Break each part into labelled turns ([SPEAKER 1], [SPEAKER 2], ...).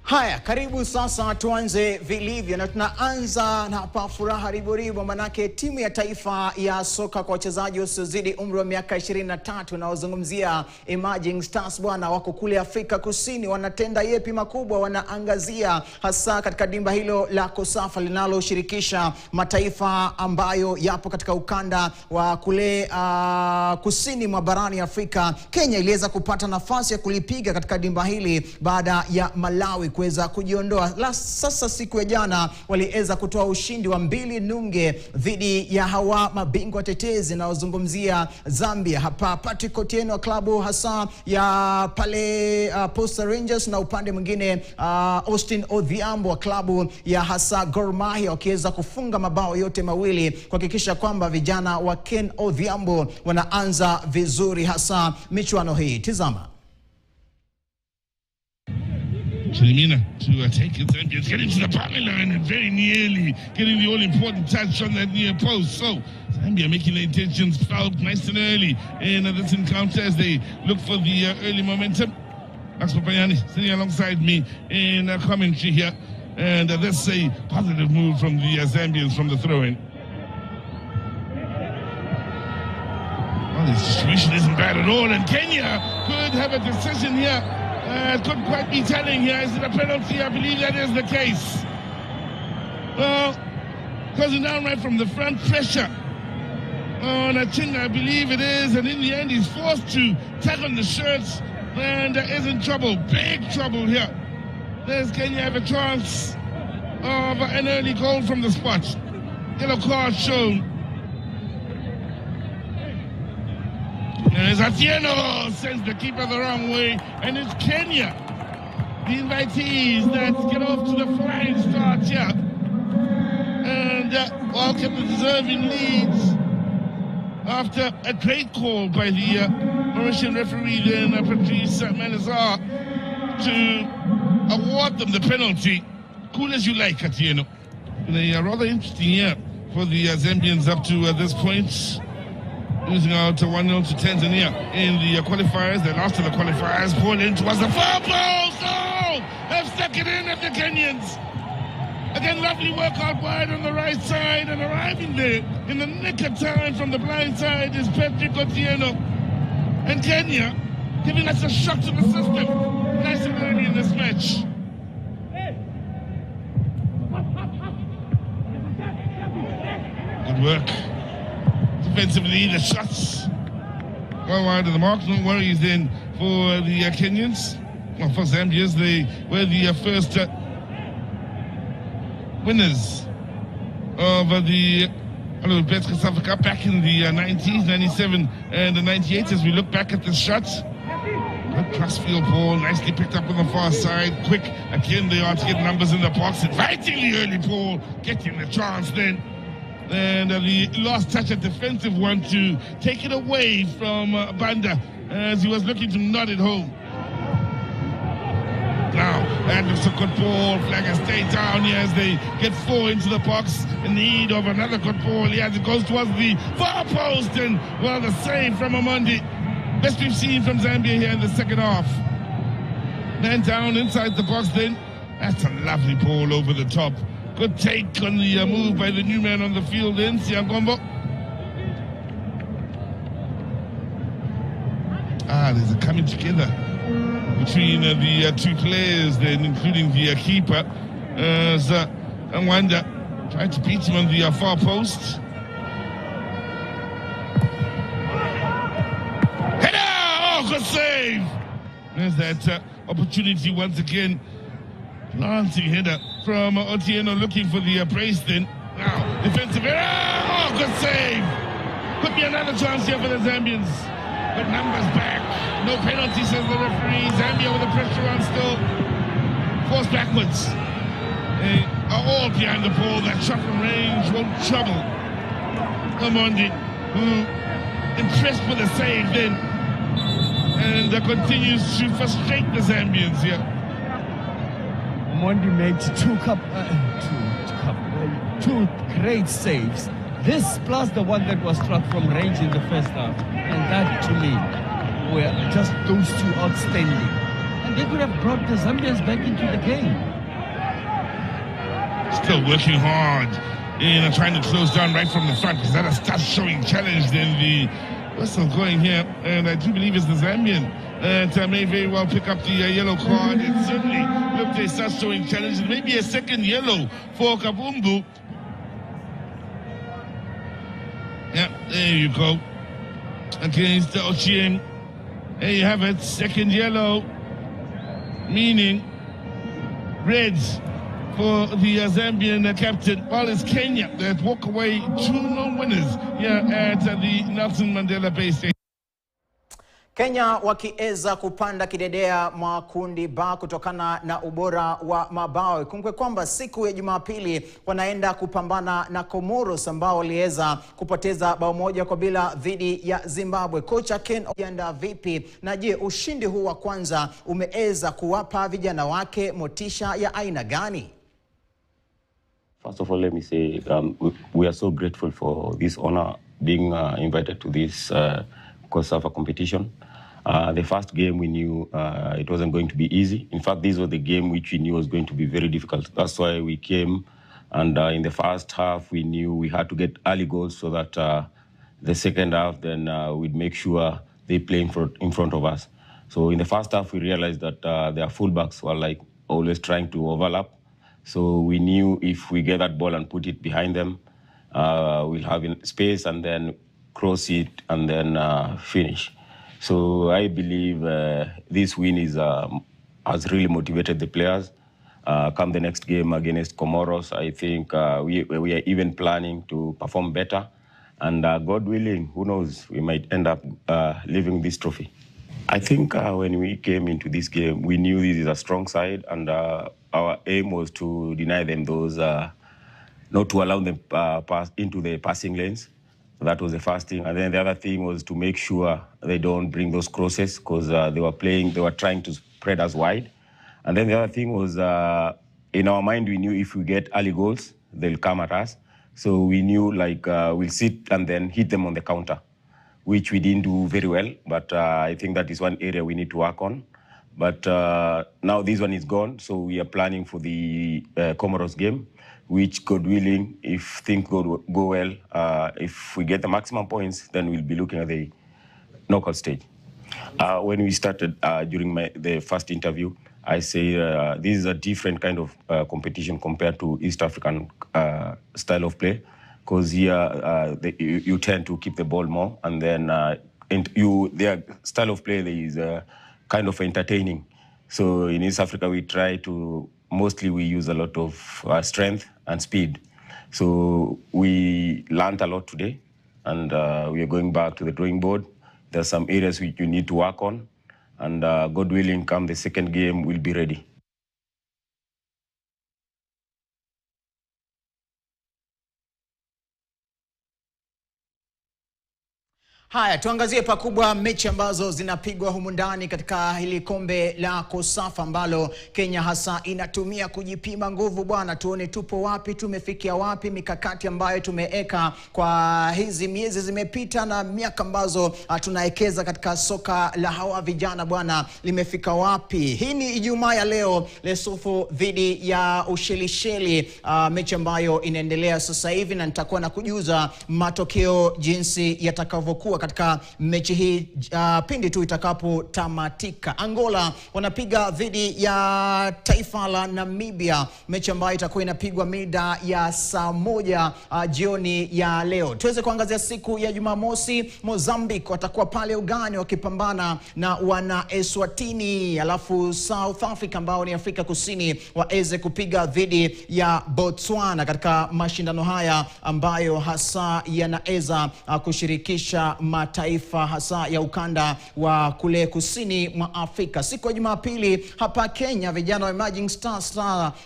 [SPEAKER 1] Haya, karibu sasa tuanze vilivyo na tunaanza na hapa furaha riboribo manake timu ya taifa ya soka kwa wachezaji wasiozidi umri wa miaka 23 na wazungumzia Emerging Stars bwana wako kule Afrika Kusini, wanatenda yepi makubwa, wanaangazia hasa katika dimba hilo la Kosafa linaloshirikisha mataifa ambayo yapo katika ukanda wa kule kusini mwa barani Afrika. Kenya iliweza kupata nafasi ya kulipiga katika dimba hili baada ya Malawi kuweza kujiondoa. Sasa siku ya jana waliweza kutoa ushindi wa 2-0 dhidi ya hawa mabingwa tetezi na wazungumzia Zambia. Hapa Patrick Otieno wa klabu hasa ya pale Posta Rangers, na upande mwingine Austin Odhiambo wa klabu ya hasa Gor Mahia wakiweza kufunga mabao yote mawili kuhakikisha kwamba vijana wa Ken Odhiambo wanaanza vizuri hasa michuano hii. Tizama.
[SPEAKER 2] Chilimina to take it, Zambians getting to the boundary line and very nearly getting the all-important touch on that near post. So Zambia making their intentions felt nice and early in this encounter as they look for the early momentum. Max Papayani sitting alongside me in commentary here, and that's a positive move from the Zambians from the throw-in. Well, this distribution isn't bad at all, and Kenya could have a decision here. Couldn't quite be telling here. Is it a penalty? I believe that is the case. Well, closing down right from the front, pressure on Achinga, I believe it is, and in the end he's forced to tag on the shirts and is in trouble, big trouble here. Does Kenya have a chance of an early goal from the spot? Yellow card shown. As Atieno sends the keeper the wrong way, and it's Kenya, the invitees, that get off to the flying start here. And well, kept the deserving leads after a great call by the Mauritian referee then, Patrice Manazar, to award them the penalty. Cool as you like, Atieno. A rather interesting year for the Zambians up to this point. Losing out to 1-0 to Tanzania in the qualifiers. They lost to the qualifiers. Paul Inch was the far post. Oh! Have stuck it in at the Kenyans. Again, lovely work out wide on the right side, and arriving there in the nick of time from the blind side is Patrick Otieno. And Kenya giving us a shock to the system nice and early in this match. Good work. Defensively, the shots well wide of the mark. No worries then for the Kenyans. Well, for Zambians, they were the first winners of the Best South Africa back in the 90s, 97 and the 98. As we look back at the shots, good crossfield ball, nicely picked up on the far side. Quick, again, they are to get numbers in the box. Inviting the early ball, getting the chance then. And the last touch, a defensive one to take it away from Banda as he was looking to nod it home. Now, that looks a good ball. Flagger stay down here as they get 4 into the box in need of another good ball. As it goes towards the far post, and well, the save from Amondi. Best we've seen from Zambia here in the second half. Man down inside the box then. That's a lovely ball over the top. Good take on the move by the new man on the field in Siangombo. There's a coming together between the two players then, including the keeper. Nwanda trying to beat him on the far post. Header! Oh, good save! There's that opportunity once again. Lancing header from Otieno, looking for the brace then. Now, defensive error. Oh, good save. Could be another chance here for the Zambians. But numbers back. No penalty, says the referee. Zambia with the pressure on still. Forced backwards. They are all behind the ball. That shot from range won't trouble Amondi, who impressed with the save then. And continues to frustrate the Zambians here.
[SPEAKER 3] Mondi made two great saves. This plus the one that was struck from range in the first half. And that, to me, were just those two outstanding. And they could have brought the Zambians back into the game.
[SPEAKER 2] Still working hard in trying to close down right from the front, because that starts showing challenge. Then the whistle going here, and I do believe it's the Zambian that may very well pick up the yellow card. It certainly looked they start showing challenge, and maybe a second yellow for Kabumbu. Yeah, there you go. Against Ochieng. There you have it, second yellow, meaning reds for the Zambian captain, while it's Kenya that walk away 2-0 winners here at the Nelson Mandela Bay Stadium.
[SPEAKER 1] Kenya wakieza kupanda kidedea mwa kundi ba kutokana na ubora wa mabao. Ikumbukwe kwamba siku ya Jumapili wanaenda kupambana na Comoros ambao waliweza kupoteza bao moja kwa bila dhidi ya Zimbabwe. Kocha Ken Obianda vipi? Na je, ushindi huu wa kwanza umeeza kuwapa vijana wake motisha ya aina gani?
[SPEAKER 4] First of all, let me say we are so grateful for this honor being invited to this COSAFA competition. The first game we knew it wasn't going to be easy. In fact, this was the game which we knew was going to be very difficult. That's why we came, and in the first half we knew we had to get early goals so that the second half then we'd make sure they play in front of us. So in the first half we realized that their fullbacks were like always trying to overlap. So we knew if we get that ball and put it behind them, we'll have space and then cross it and then finish. So I believe this win has really motivated the players. Come the next game against Comoros, I think we are even planning to perform better. And God willing, who knows, we might end up leaving this trophy. I think when we came into this game, we knew this is a strong side, and our aim was to deny them those, not to allow them pass into the passing lanes. That was the first thing. And then the other thing was to make sure they don't bring those crosses, because they were trying to spread us wide. And then the other thing was, in our mind, we knew if we get early goals, they'll come at us. So we knew we'll sit and then hit them on the counter, which we didn't do very well. But I think that is one area we need to work on. But now this one is gone, so we are planning for the Comoros game, which, God willing, if things go well, if we get the maximum points, then we'll be looking at the knockout stage. When we started during the first interview, I say this is a different kind of competition compared to East African style of play, because here you tend to keep the ball more, and then their style of play is kind of entertaining. So in East Africa, we try to, mostly we use a lot of strength and speed. So we learned a lot today, and we are going back to the drawing board. There's some areas which you need to work on, and God willing, come the second game, we'll be ready.
[SPEAKER 1] Haya, tuangazie pakubwa mechi ambazo zinapigwa humu ndani katika hili kombe la COSAFA ambalo Kenya hasa inatumia kujipima nguvu bwana. Tuone tupo wapi, tumefikia wapi, mikakati ambayo tumeeka kwa hizi miezi zimepita na miaka ambazo tunaekeza katika soka la hawa vijana bwana, limefika wapi. Hii ni Ijumaa ya leo, Lesotho dhidi ya Ushelisheli, mechi ambayo inaendelea sasa hivi, na nitakuwa na kujuza matokeo jinsi yatakavyokuwa katika mechi hii pindi tu itakapo tamatika. Angola wanapiga dhidi ya taifa la Namibia, mechi ambayo itakuwa inapigwa mida ya saa 1 jioni ya leo. Tuweze kuangazia siku ya Jumamosi, Mozambique watakuwa pale ugani wakipambana na wana Eswatini, alafu South Africa ambao ni Afrika Kusini waeze kupiga dhidi ya Botswana katika mashindano haya ambayo hasa yanaeza kushirikisha mataifa hasa ya ukanda wa kule kusini mwa Afrika. Siku ya Jumapili hapa Kenya, vijana wa Emerging Stars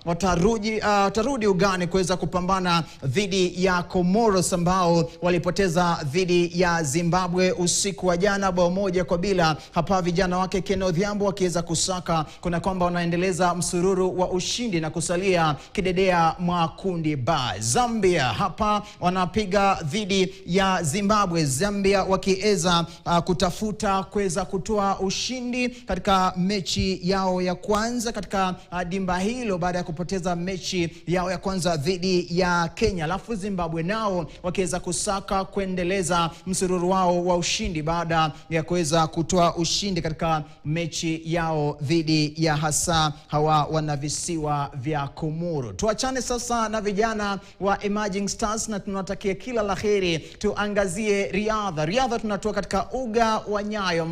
[SPEAKER 1] watarudi ugani kuweza kupambana dhidi ya Comoros ambao walipoteza dhidi ya Zimbabwe usiku wa jana bao moja kwa bila. Hapa vijana wake Ken Odhiambo wakiweza kusaka kuna kwamba wanaendeleza msururu wa ushindi na kusalia kidedea mwa kundi ba. Zambia hapa wanapiga dhidi ya Zimbabwe. Zambia wakiweza kutafuta kuweza kutoa ushindi katika mechi yao ya kwanza katika dimba hilo baada ya kupoteza mechi yao ya kwanza dhidi ya Kenya. Alafu Zimbabwe nao wakiweza kusaka kuendeleza msururu wao wa ushindi baada ya kuweza kutoa ushindi katika mechi yao dhidi ya hasa hawa wanavisiwa vya Komoro. Tuachane sasa na vijana wa Emerging Stars na tunawatakia kila laheri. Tuangazie riadha. Riadha tunatoka katika uga wa Nyayo